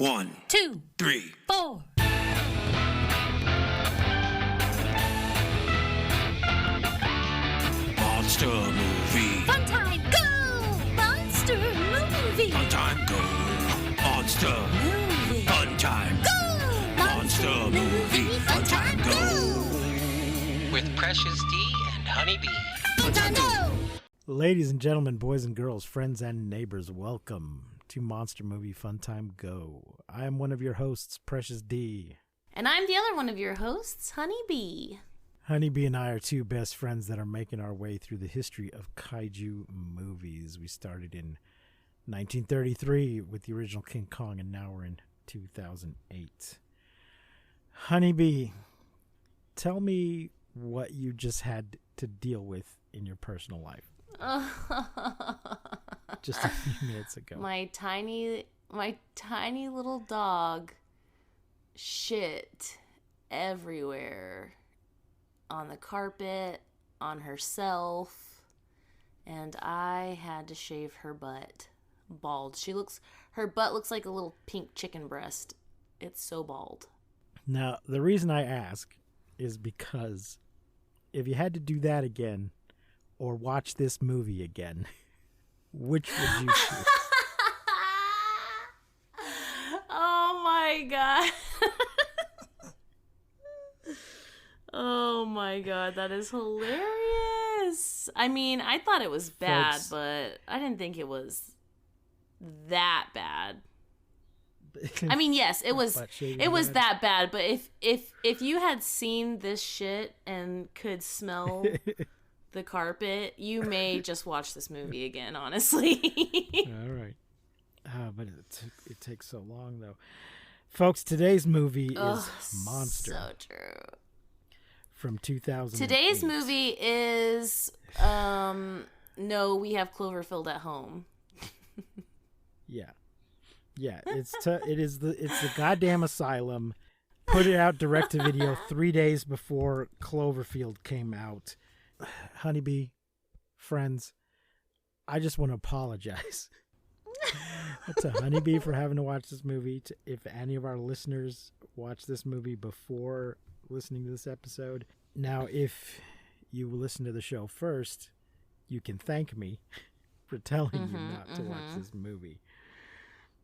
1, 2, 3, 4. Monster movie. Fun time, go! Monster movie. Fun time, go. Monster Movie. Fun time. Go! Monster movie. Fun time, go. With Precious D and Honeybee. Fun time, go! Ladies and gentlemen, boys and girls, friends and neighbors, welcome to Monster Movie Fun Time Go. I am one of your hosts, Precious D. And I'm the other one of your hosts, Honeybee. Honeybee and I are two best friends that are making our way through the history of kaiju movies. We started in 1933 with the original King Kong, and now we're in 2008. Honeybee, tell me what you just had to deal with in your personal life. Just a few minutes ago. My tiny little dog shit everywhere. On the carpet, on herself, and I had to shave her butt bald. Her butt looks like a little pink chicken breast. It's so bald. Now, the reason I ask is because if you had to do that again or watch this movie again, which would you choose? Oh my god. Oh my god, that is hilarious. I mean, I thought it was bad, Folks, but I didn't think it was that bad. I mean, yes, it was that bad, but if you had seen this shit and could smell the carpet, you may just watch this movie again, honestly. All right. But it takes so long, though. Folks, today's movie is Monster. So true. From 2000. Today's movie is No, We Have Cloverfield at Home. Yeah. It's the goddamn Asylum. Put it out direct to video 3 days before Cloverfield came out. Honeybee, friends, I just want to apologize to Honeybee for having to watch this movie. If any of our listeners watch this movie before listening to this episode. Now, if you listen to the show first, you can thank me for telling you not to watch this movie.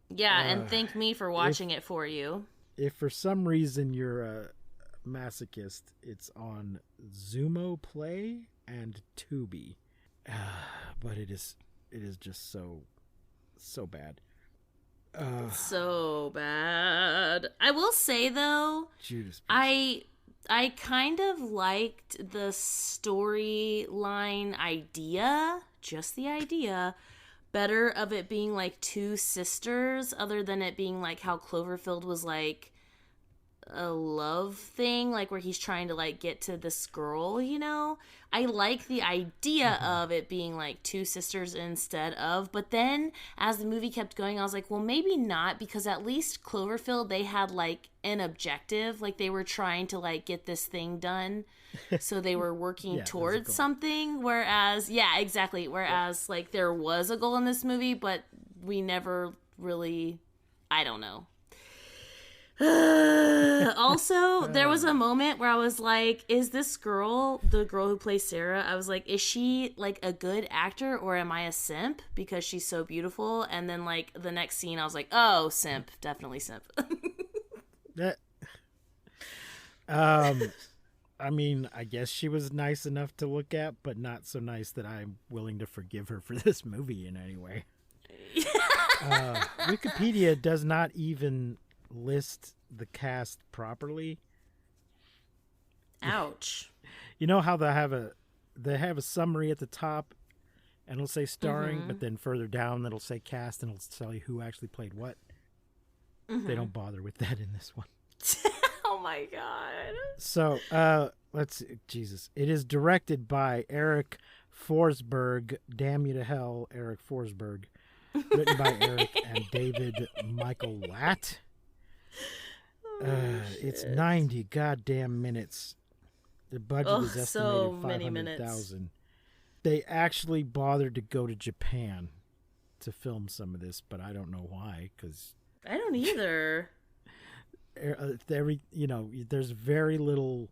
Yeah, and thank me for watching it for you. If for some reason you're a masochist, it's on Zumo Play and Tubi. But it is just so bad. So bad. I will say, though, Judas I kind of liked the storyline idea, just the idea, better of it being like two sisters, other than it being like how Cloverfield was like a love thing, like where he's trying to like get to this girl, you know? I like the idea of it being like two sisters instead of, but then as the movie kept going, I was like, well, maybe not, because at least Cloverfield, they had like an objective, like they were trying to like get this thing done, so they were working towards something, whereas like there was a goal in this movie, but we never really, I don't know. Also, there was a moment where I was like, is this girl, the girl who plays Sarah, I was like, is she like a good actor or am I a simp because she's so beautiful? And then like the next scene I was like, oh, simp, definitely simp. I mean, I guess she was nice enough to look at, but not so nice that I'm willing to forgive her for this movie in any way. Wikipedia does not even list the cast properly. Ouch. You know how they have a summary at the top and it'll say starring, but then further down it'll say cast and it'll tell you who actually played what. They don't bother with that in this one. Oh my god. So, let's see. Jesus. It is directed by Eric Forsberg. Damn you to hell, Eric Forsberg. Written by Eric and David Michael Latt. It's 90 goddamn minutes. The budget is estimated so at many $500,000. They actually bothered to go to Japan to film some of this, but I don't know why, because I don't either. There's very little.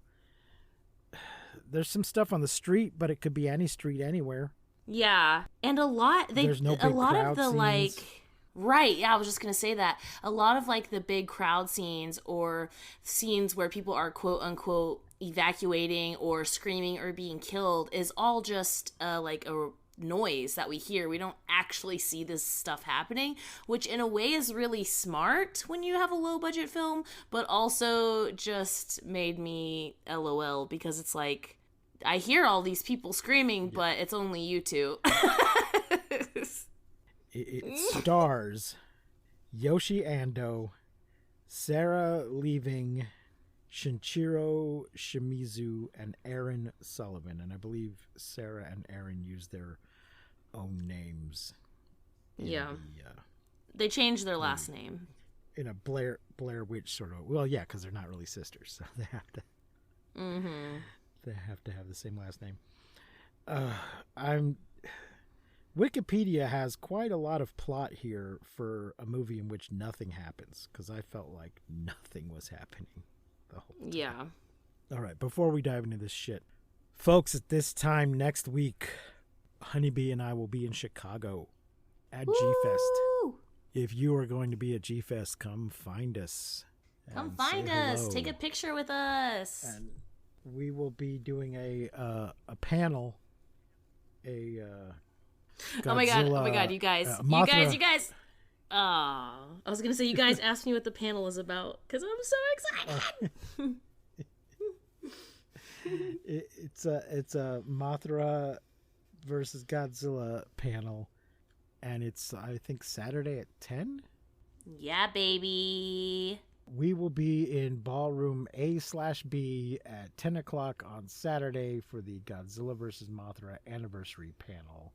There's some stuff on the street, but it could be any street anywhere. Yeah, and There's no big a lot crowd of the scenes. like. Right, yeah, I was just going to say that. A lot of, like, the big crowd scenes or scenes where people are, quote-unquote, evacuating or screaming or being killed is all just, like, a noise that we hear. We don't actually see this stuff happening, which in a way is really smart when you have a low-budget film, but also just made me LOL because it's like, I hear all these people screaming, but it's only you two. It stars Yoshi Ando, Sarah Leaving, Shinichiro Shimizu, and Aaron Sullivan. And I believe Sarah and Aaron use their own names. Yeah. They changed their last name. In a Blair Witch sort of... Well, yeah, because they're not really sisters, so they have to... Mm-hmm. They have to have the same last name. Wikipedia has quite a lot of plot here for a movie in which nothing happens, because I felt like nothing was happening the whole time. Yeah. All right, before we dive into this shit, folks, at this time next week, Honeybee and I will be in Chicago at G-Fest. If you are going to be at G-Fest, come find us. Come and find say us. hello. Take a picture with us. And we will be doing a panel, Oh my god, Godzilla, you guys. Mothra. You guys. I was going to say, you guys asked me what the panel is about, because I'm so excited. It's a Mothra versus Godzilla panel, and it's, I think, Saturday at 10? Yeah, baby. We will be in ballroom A/B at 10 o'clock on Saturday for the Godzilla vs. Mothra anniversary panel,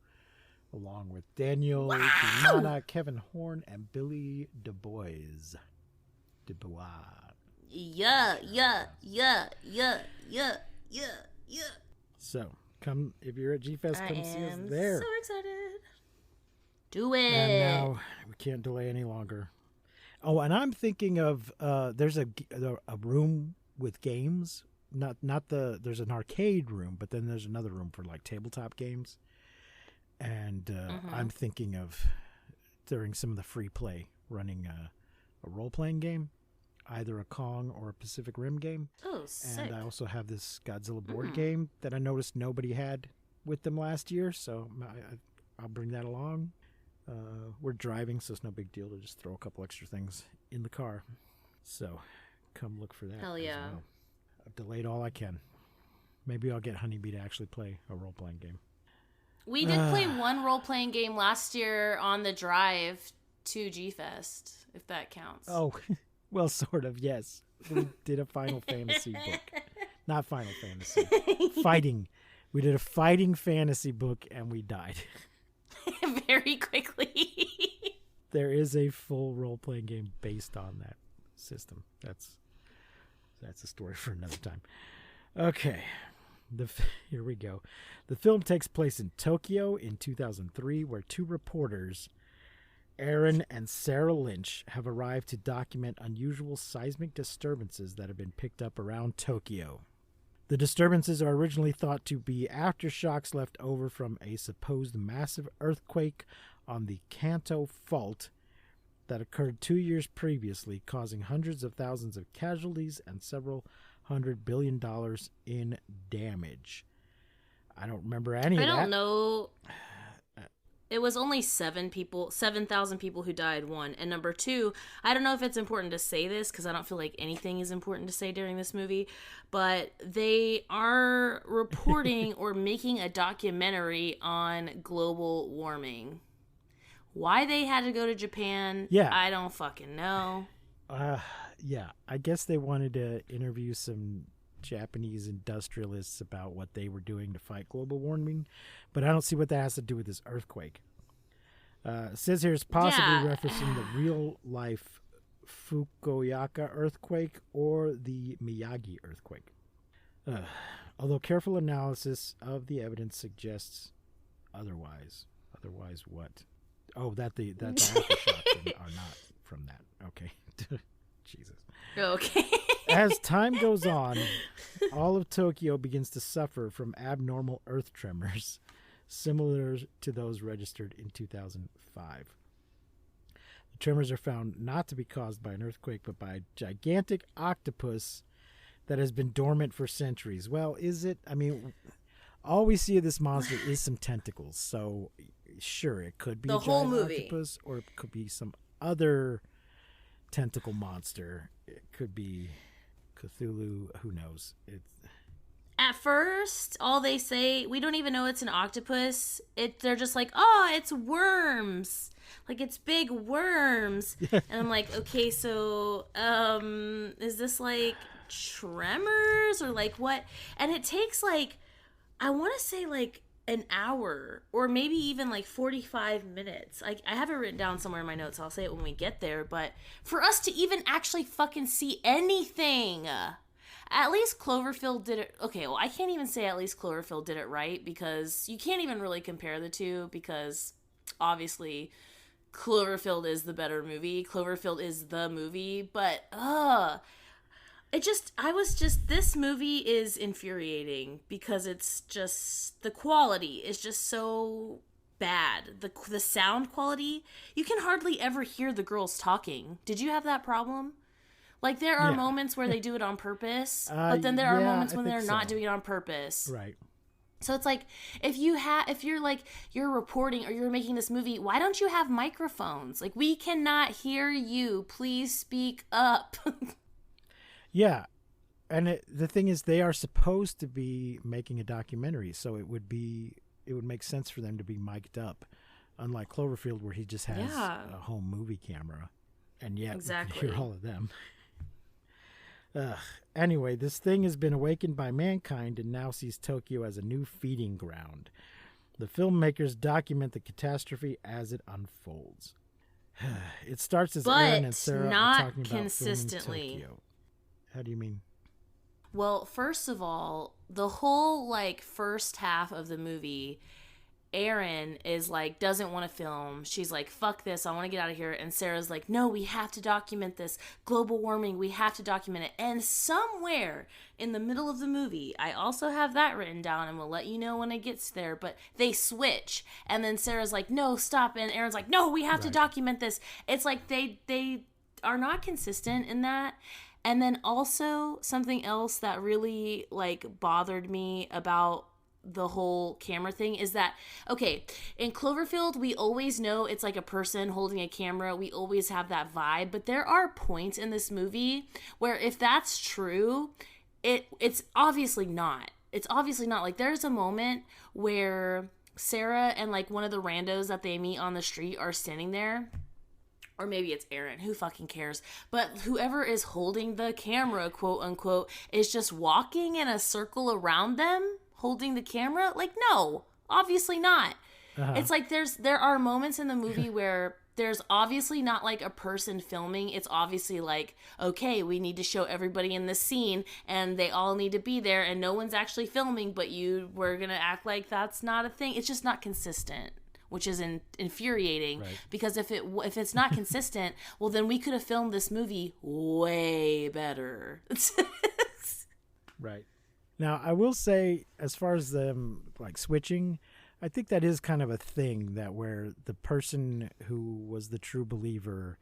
along with Daniel Dimana, Kevin Horn, and Billy DuBois. Yeah. So, come, if you're at G-Fest, come see us I am there. so excited. Do it. And now, we can't delay any longer. Oh, and I'm thinking of, there's a room with games. There's an arcade room, but then there's another room for like tabletop games. And I'm thinking of, during some of the free play, running a role-playing game, either a Kong or a Pacific Rim game. Oh, sick. And I also have this Godzilla board game that I noticed nobody had with them last year, so I'll bring that along. We're driving, so it's no big deal to just throw a couple extra things in the car. So come look for that. Hell as yeah. well. I've delayed all I can. Maybe I'll get Honeybee to actually play a role-playing game. We did play one role-playing game last year on the drive to G-Fest, if that counts. Oh, well, sort of, yes. We did a Final Fantasy book. Not Final Fantasy. Fighting. We did a fighting fantasy book, and we died. Very quickly. There is a full role-playing game based on that system. That's a story for another time. Okay. Here we go. The film takes place in Tokyo in 2003, where two reporters, Aaron and Sarah Lynch, have arrived to document unusual seismic disturbances that have been picked up around Tokyo. The disturbances are originally thought to be aftershocks left over from a supposed massive earthquake on the Kanto Fault that occurred 2 years previously, causing hundreds of thousands of casualties and several $100 billion in damage. I don't remember any of that. I don't know. It was only 7,000 people who died, one. And number two, I don't know if it's important to say this, because I don't feel like anything is important to say during this movie, but they are reporting or making a documentary on global warming. Why they had to go to Japan, I don't fucking know. Yeah, I guess they wanted to interview some Japanese industrialists about what they were doing to fight global warming, but I don't see what that has to do with this earthquake. It says here it's possibly referencing the real-life Fukuoka earthquake or the Miyagi earthquake. Although careful analysis of the evidence suggests otherwise. Otherwise what? Oh, that the aftershocks are not from that. Okay. Jesus. Okay. As time goes on, all of Tokyo begins to suffer from abnormal earth tremors, similar to those registered in 2005. The tremors are found not to be caused by an earthquake, but by a gigantic octopus that has been dormant for centuries. Well, is it? I mean, all we see of this monster is some tentacles. So, sure, it could be The a whole giant movie. octopus, or it could be some other tentacle monster. It could be Cthulhu. Who knows? At first, all they say, we don't even know it's an octopus. They're just like, oh, it's worms. Like, it's big worms. And I'm like, okay, so, is this like tremors or like what? And it takes like, I want to say like an hour or maybe even like 45 minutes. I have it written down somewhere in my notes. I'll say it when we get there. But for us to even actually fucking see anything, at least Cloverfield did it. Okay, well, I can't even say at least Cloverfield did it right, because you can't even really compare the two, because obviously Cloverfield is the better movie. Cloverfield is the movie. But, this movie is infuriating because it's just, the quality is just so bad. The sound quality, you can hardly ever hear the girls talking. Did you have that problem? Like, there are moments where they do it on purpose, but then there are moments when they're not doing it on purpose. Right. So it's like, if you're reporting or you're making this movie, why don't you have microphones? Like, we cannot hear you. Please speak up. Yeah. And the thing is, they are supposed to be making a documentary, so it would make sense for them to be mic'd up, unlike Cloverfield, where he just has a home movie camera, and yet we can hear all of them. Anyway, this thing has been awakened by mankind and now sees Tokyo as a new feeding ground. The filmmakers document the catastrophe as it unfolds. It starts as Aaron and Sarah are talking about consistently. filming Tokyo. How do you mean? Well, first of all, the whole like first half of the movie, Erin is like, doesn't want to film. She's like, fuck this, I want to get out of here. And Sarah's like, no, we have to document this. Global warming, we have to document it. And somewhere in the middle of the movie, I also have that written down, and we'll let you know when it gets there, but they switch. And then Sarah's like, no, stop. And Erin's like, no, we have to document this. It's like they are not consistent in that. And then also something else that really like bothered me about the whole camera thing is that, okay, in Cloverfield, we always know it's like a person holding a camera. We always have that vibe. But there are points in this movie where if that's true, it's obviously not. It's obviously not. Like, there's a moment where Sarah and like one of the randos that they meet on the street are standing there. Or maybe it's Erin, who fucking cares? But whoever is holding the camera, quote unquote, is just walking in a circle around them, holding the camera. Like, no, obviously not. It's like there are moments in the movie where there's obviously not like a person filming. It's obviously like, okay, we need to show everybody in this scene and they all need to be there and no one's actually filming, but we're going to act like that's not a thing. It's just not consistent, which is infuriating, because if it's not consistent, well, then we could have filmed this movie way better. Right. Now, I will say, as far as them like switching, I think that is kind of a thing, that where the person who was the true believer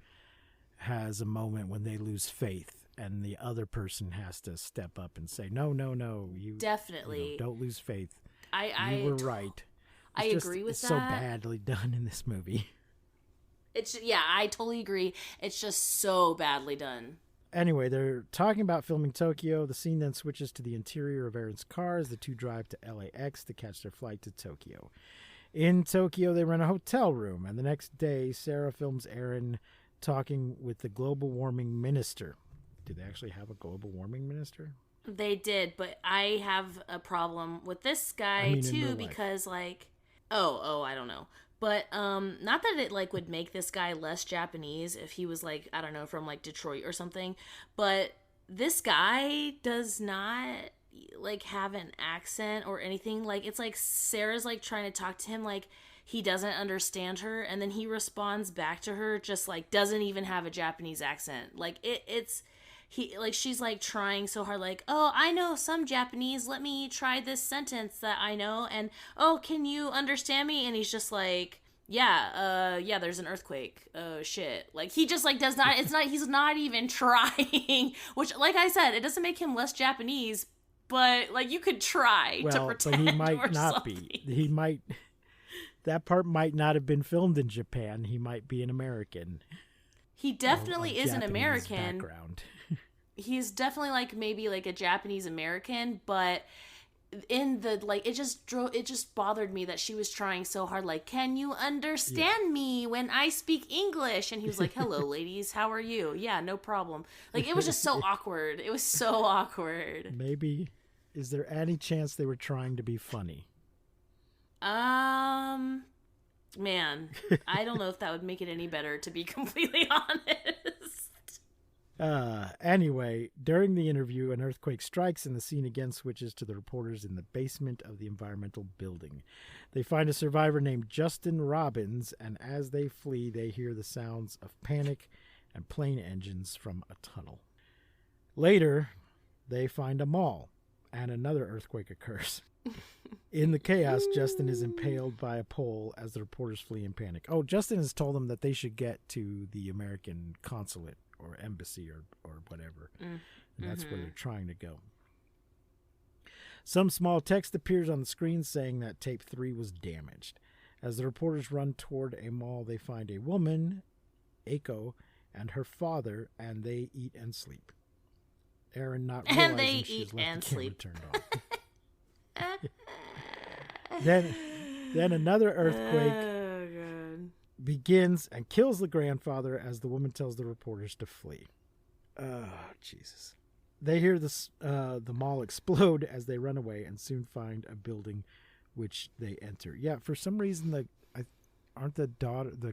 has a moment when they lose faith, and the other person has to step up and say, no, you definitely don't lose faith. You were right. I agree with it's that. so badly done in this movie. I totally agree. It's just so badly done. Anyway, they're talking about filming Tokyo. The scene then switches to the interior of Erin's car as the two drive to LAX to catch their flight to Tokyo. In Tokyo, they rent a hotel room, and the next day, Sarah films Erin talking with the global warming minister. Do they actually have a global warming minister? They did, but I have a problem with this guy too, because like, I don't know. But not that it like would make this guy less Japanese if he was like, I don't know, from like Detroit or something, but this guy does not like have an accent or anything. Like, it's like Sarah's like trying to talk to him, like he doesn't understand her, and then he responds back to her just like doesn't even have a Japanese accent. Like she's like trying so hard, like, oh, I know some Japanese, let me try this sentence that I know, and oh, can you understand me? And he's just like, yeah, there's an earthquake. Oh shit. Like he just like does not, he's not even trying, which, like I said, it doesn't make him less Japanese, but like you could try to pretend. But he might or not something. be. He might, that part might not have been filmed in Japan. He might be an American. He definitely is an Japanese American. Background. He's definitely like maybe like a Japanese American, but in the like it just bothered me that she was trying so hard, like, can you understand me when I speak English? And he was like, hello ladies, how are you? Yeah, no problem. Like it was just so awkward. It was so awkward. Maybe, is there any chance they were trying to be funny? Man, I don't know if that would make it any better, to be completely honest. Anyway, during the interview, an earthquake strikes and the scene again switches to the reporters in the basement of the environmental building. They find a survivor named Justin Robbins, and as they flee, they hear the sounds of panic and plane engines from a tunnel. Later, they find a mall, and another earthquake occurs. In the chaos, Justin is impaled by a pole as the reporters flee in panic. Oh, Justin has told them that they should get to the American consulate or embassy or whatever. And that's where they're trying to go. Some small text appears on the screen saying that tape 3 was damaged. As the reporters run toward a mall, they find a woman, Aiko, and her father, and they eat and sleep. Aaron, not realizing she's left the camera turned on. Then another earthquake begins and kills the grandfather as the woman tells the reporters to flee. Oh, Jesus. They hear the mall explode as they run away and soon find a building which they enter. Yeah, for some reason, aren't the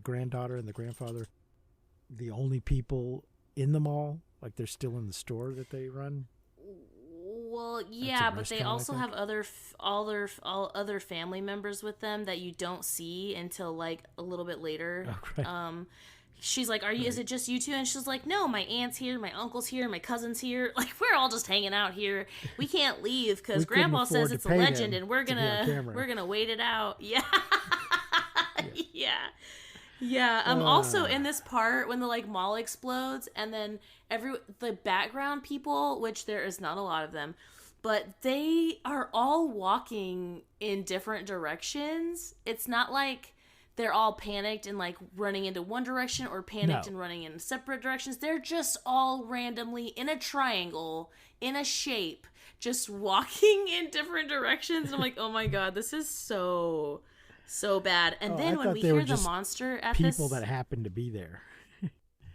granddaughter and the grandfather the only people in the mall? Like they're still in the store that they run? Well, yeah, but they also have all other family members with them that you don't see until like a little bit later. Oh, right. She's like, is it just you two? And she's like, no, my aunt's here, my uncle's here, my cousin's here. Like, we're all just hanging out here. We can't leave because Grandpa says it's a legend and we're gonna wait it out. Yeah. Yeah. Also in this part when the like mall explodes and then the background people, which there is not a lot of them, but they are all walking in different directions. It's not like they're all panicked and like running into one direction or panicked and running in separate directions. They're just all randomly in a triangle, in a shape, just walking in different directions. I'm like, oh my God, this is so bad. And then when we hear the monster at people that happened to be there.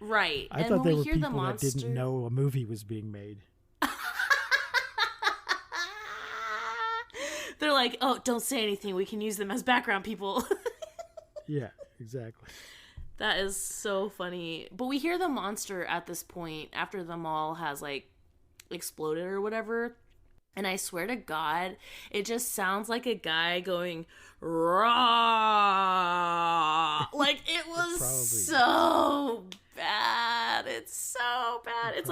Right. I thought they were people that didn't know a movie was being made. They're like, oh, don't say anything. We can use them as background people. Yeah, exactly. That is so funny. But we hear the monster at this point after the mall has like exploded or whatever. And I swear to God, it just sounds like a guy going, raw. Like, it was so bad. It's so bad. It's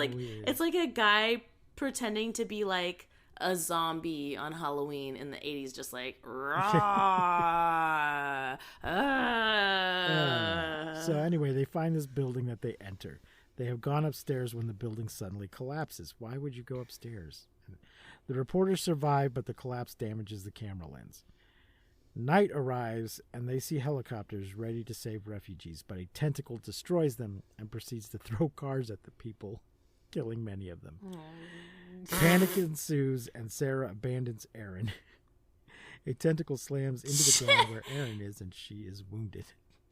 like a guy pretending to be like a zombie on Halloween in the 80s, just like, raw. So anyway, they find this building that they enter. They have gone upstairs when the building suddenly collapses. Why would you go upstairs? The reporters survive, but the collapse damages the camera lens. Night arrives, and they see helicopters ready to save refugees, but a tentacle destroys them and proceeds to throw cars at the people, killing many of them. Panic ensues, and Sarah abandons Aaron. A tentacle slams into the ground where Aaron is, and she is wounded.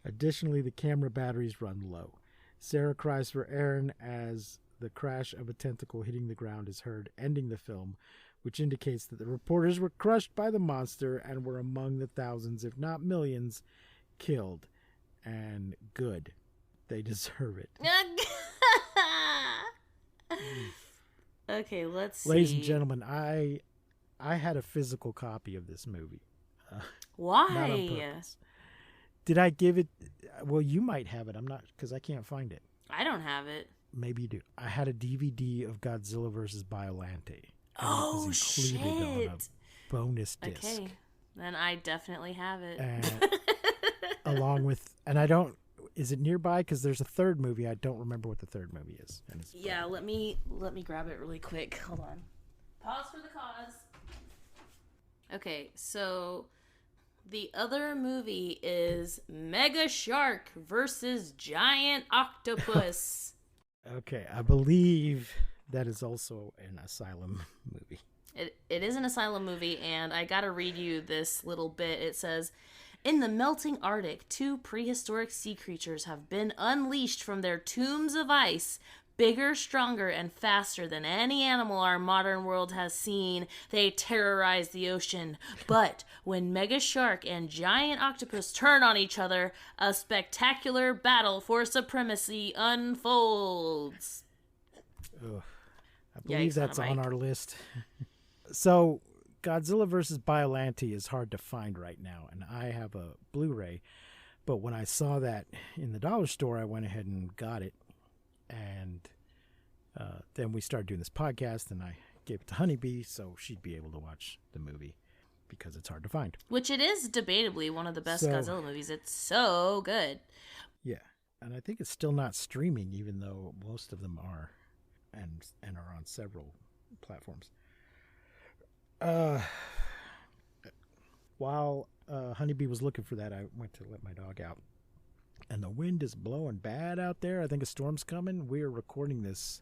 Additionally, the camera batteries run low. Sarah cries for Aaron as the crash of a tentacle hitting the ground is heard, ending the film, which indicates that the reporters were crushed by the monster and were among the thousands, if not millions, killed. And good. They deserve it. Okay, let's see. Ladies and gentlemen, I had a physical copy of this movie. Why? Not on purpose. Did I give it? Well, you might have it. I'm not, because I can't find it. I don't have it. Maybe you do. I had a DVD of Godzilla vs. Biollante. And Oh, it was included on shit. a bonus disc. Okay. Then I definitely have it. Along with, and I don't, is it nearby? Because there's a third movie. I don't remember what the third movie is. And it's Yeah, let me grab it really quick. Hold on. Pause for the cause. Okay, so the other movie is Mega Shark versus Giant Octopus. Okay, I believe that is also an Asylum movie. It is an Asylum movie, and I gotta read you this little bit. It says, in the melting Arctic, 2 prehistoric sea creatures have been unleashed from their tombs of ice. Bigger, stronger, and faster than any animal our modern world has seen, they terrorize the ocean. But when Mega Shark and Giant Octopus turn on each other, a spectacular battle for supremacy unfolds. Ugh. I believe Yikes, that's on Mike. our list. So, Godzilla vs. Biollante is hard to find right now, and I have a Blu-ray. But when I saw that in the dollar store, I went ahead and got it. And then we started doing this podcast, and I gave it to Honeybee so she'd be able to watch the movie because it's hard to find. Which it is debatably one of the best So- Godzilla movies. It's so good. Yeah, and I think it's still not streaming, even though most of them are, and are on several platforms. While Honeybee was looking for that, I went to let my dog out, and the wind is blowing bad out there. I think a storm's coming. We are recording this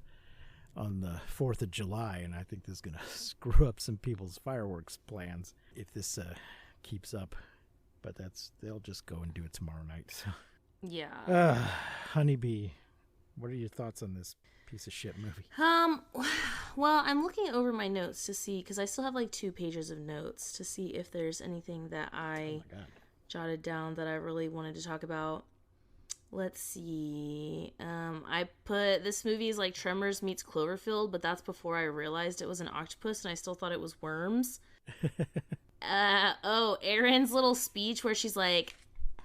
on the 4th of July, and I think this is going to screw up some people's fireworks plans if this keeps up. But they'll just go and do it tomorrow night. So. Yeah. Honeybee, what are your thoughts on this piece of shit movie? Well, I'm looking over my notes to see, because I still have like 2 pages of notes to see if there's anything that I Oh my God. jotted down that I really wanted to talk about. Let's see. I put this movie is like Tremors meets Cloverfield, but that's before I realized it was an octopus and I still thought it was worms. Erin's little speech where she's like,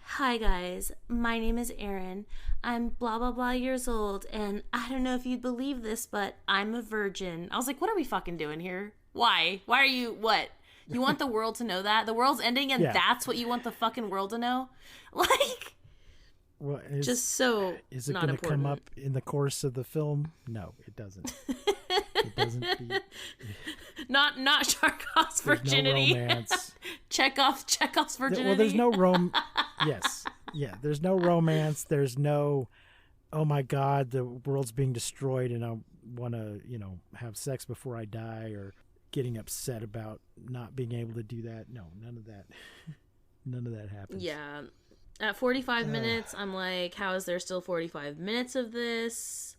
"Hi guys, my name is Erin. I'm blah blah blah years old, and I don't know if you'd believe this, but I'm a virgin." I was like, what are we fucking doing here? Why? Why are you, what? You want the world to know that? The world's ending and Yeah. that's what you want the fucking world to know? Like, Well, just so is it not going to come important. up in the course of the film? No, it doesn't. It doesn't. Not Charkov's There's virginity. no romance. Chekhov's virginity. Well, there's no Yes, yeah. There's no romance. There's no, oh my God, the world's being destroyed, and I want to, have sex before I die, or getting upset about not being able to do that. No, none of that. None of that happens. Yeah. At 45 minutes, I'm like, how is there still 45 minutes of this?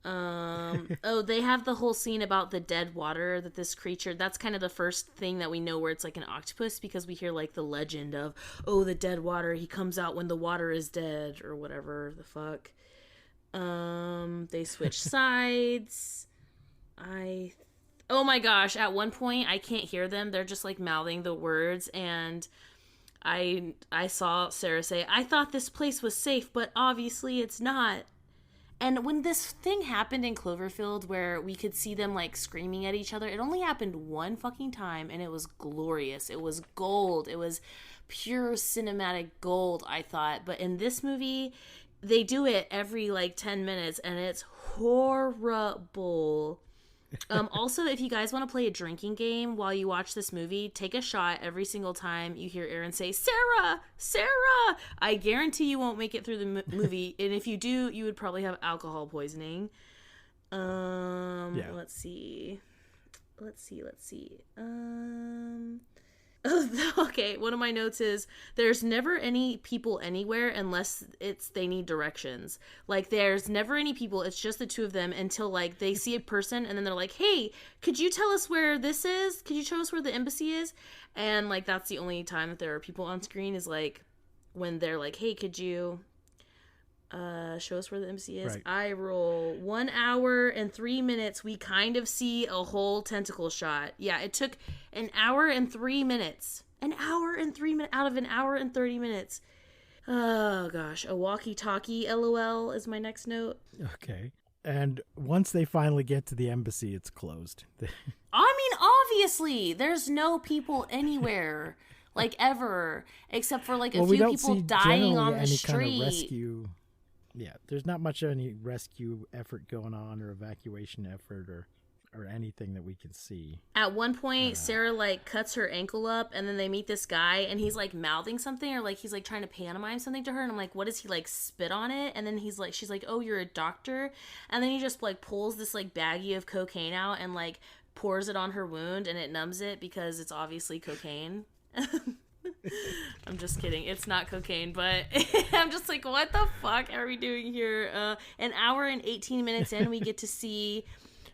They have the whole scene about the dead water that this creature, that's kind of the first thing that we know where it's like an octopus, because we hear like the legend of, oh, the dead water, he comes out when the water is dead, or whatever the fuck. They switch sides. Oh my gosh, at one point I can't hear them. They're just like mouthing the words, and I saw Sarah say, "I thought this place was safe, but obviously it's not." And when this thing happened in Cloverfield where we could see them like screaming at each other, it only happened one fucking time, and it was glorious. It was gold. It was pure cinematic gold, I thought. But in this movie, they do it every like 10 minutes, and it's horrible. Also, if you guys want to play a drinking game while you watch this movie, take a shot every single time you hear Erin say, "Sarah! Sarah!" I guarantee you won't make it through the movie, and if you do, you would probably have alcohol poisoning. Yeah. Let's see. Okay, one of my notes is there's never any people anywhere unless they need directions. Like, there's never any people, it's just the 2 of them until like they see a person and then they're like, "Hey, could you tell us where this is? Could you show us where the embassy is?" And like that's the only time that there are people on screen, is like when they're like, "Hey, could you show us where the embassy is?" Right. I roll 1 hour and 3 minutes. We kind of see a whole tentacle shot. Yeah, it took an hour and 3 minutes. An hour and 3 minutes out of an hour and 30 minutes. Oh gosh, a walkie-talkie LOL is my next note. Okay. And once they finally get to the embassy, it's closed. I mean, obviously, there's no people anywhere, like ever, except for like a we few don't people see dying generally on the any street. kind of rescue. Yeah, there's not much of any rescue effort going on or evacuation effort or anything that we can see. At one point, Sarah like cuts her ankle up, and then they meet this guy, and he's like mouthing something, or like he's like trying to pantomime something to her, and I'm like, what does he like spit on it? And then she's like, oh, you're a doctor, and then he just like pulls this like baggie of cocaine out and like pours it on her wound, and it numbs it because it's obviously cocaine. I'm just kidding. It's not cocaine, but I'm just like, what the fuck are we doing here? An hour and 18 minutes in, we get to see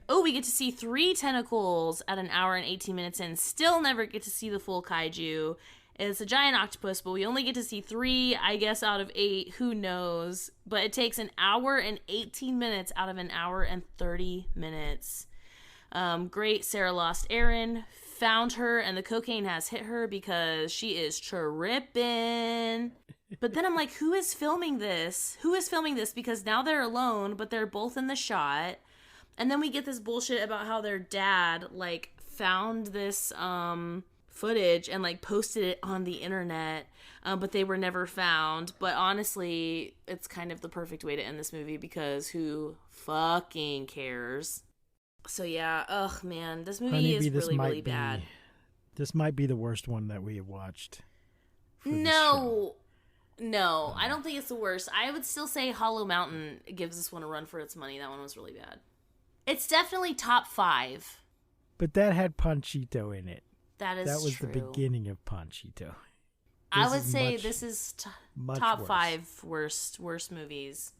3 tentacles at an hour and 18 minutes in. Still never get to see the full kaiju. It's a giant octopus, but we only get to see 3, I guess, out of 8. Who knows? But it takes an hour and 18 minutes out of an hour and 30 minutes. Great. Sarah lost Erin, found her, and the cocaine has hit her because she is tripping. But then I'm like, who is filming this? Because now they're alone, but they're both in the shot. And then we get this bullshit about how their dad, like, found this footage and, like, posted it on the internet, but they were never found. But honestly, it's kind of the perfect way to end this movie because who fucking cares? So, yeah, ugh, man, this movie is really, really bad. This might be the worst one that we have watched. No, I don't think it's the worst. I would still say Hollow Mountain gives this one a run for its money. That one was really bad. It's definitely top 5. But that had Panchito in it. That is That was true. the beginning of Panchito. I would say this is top worse. 5 worst movies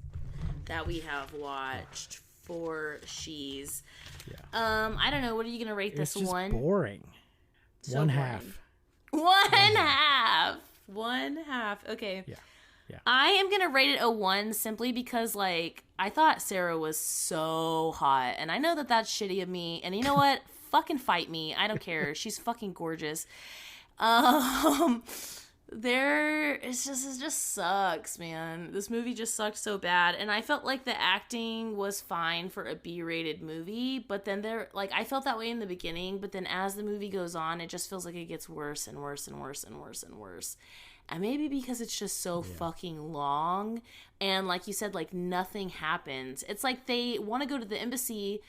that we have watched for she's. Yeah. I don't know. What are you gonna rate It's this just one? boring. So One boring. half. One half. Okay. Yeah. I am gonna rate it a 1 simply because, like, I thought Sarah was so hot, and I know that that's shitty of me. And you know what? Fucking fight me. I don't care. She's fucking gorgeous. It just sucks, man. This movie just sucked so bad, and I felt like the acting was fine for a B-rated movie, but then I felt that way in the beginning, but then as the movie goes on, it just feels like it gets worse and worse and worse and worse and worse. And maybe because it's just so fucking long, and like you said, like nothing happens. It's like they want to go to the embassy,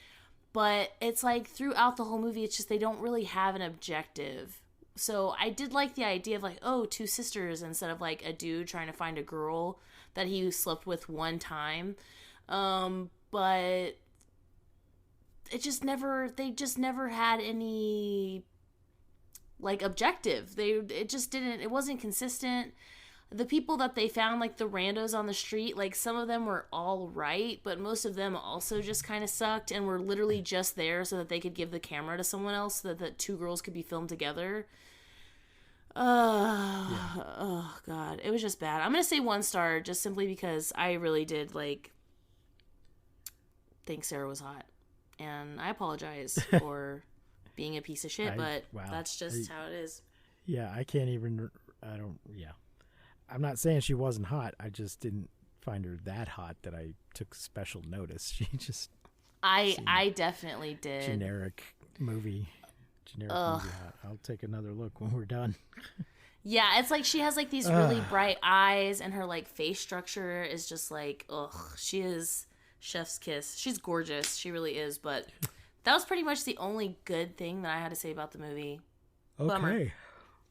but it's like throughout the whole movie, it's just they don't really have an objective. So I did like the idea of like, oh, 2 sisters instead of like a dude trying to find a girl that he slept with one time. But they just never had any like objective. It wasn't consistent. The people that they found, like the randos on the street, like some of them were all right, but most of them also just kind of sucked and were literally just there so that they could give the camera to someone else so that the 2 girls could be filmed together. Oh God, it was just bad. I'm gonna say 1 star just simply because I really did like think Sarah was hot, and I apologize for being a piece of shit, but that's just how it is. Yeah, I'm not saying she wasn't hot. I just didn't find her that hot that I took special notice. She just I definitely did. Generic movie hot. I'll take another look when we're done. Yeah, it's like she has like these really bright eyes, and her like face structure is just like, she is chef's kiss. She's gorgeous. She really is, but that was pretty much the only good thing that I had to say about the movie. Okay. Bummer.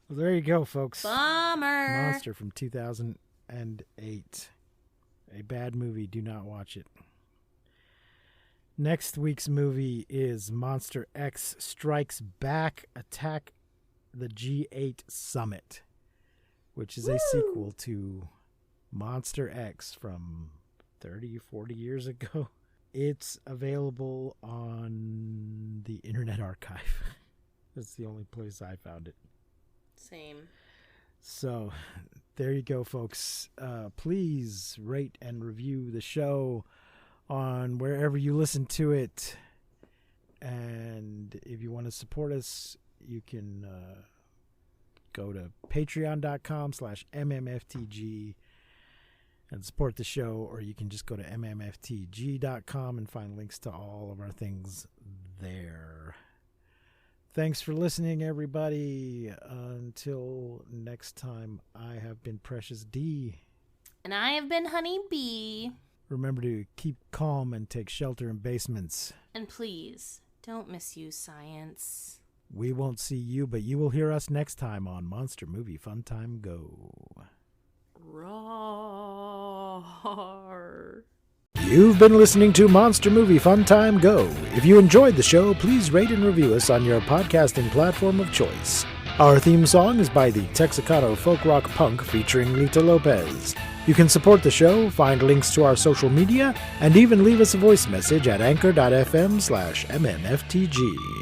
Well, there you go, folks. Bummer. Monster from 2008. A bad movie. Do not watch it. Next week's movie is Monster X Strikes Back, Attack the G8 Summit, which is a sequel to Monster X from 30, 40 years ago. It's available on the Internet Archive. That's the only place I found it. Same. So, there you go, folks. Please rate and review the show on wherever you listen to it. And if you want to support us, you can go to patreon.com/mmftg and support the show, or you can just go to mmftg.com and find links to all of our things there. Thanks for listening, everybody. Until next time, I have been Precious D. And I have been Honey Bee. Remember to keep calm and take shelter in basements. And please, don't misuse science. We won't see you, but you will hear us next time on Monster Movie Fun Time Go. Roar. You've been listening to Monster Movie Fun Time Go. If you enjoyed the show, please rate and review us on your podcasting platform of choice. Our theme song is by the Texacato Folk Rock Punk featuring Lita Lopez. You can support the show, find links to our social media, and even leave us a voice message at anchor.fm/mmftg.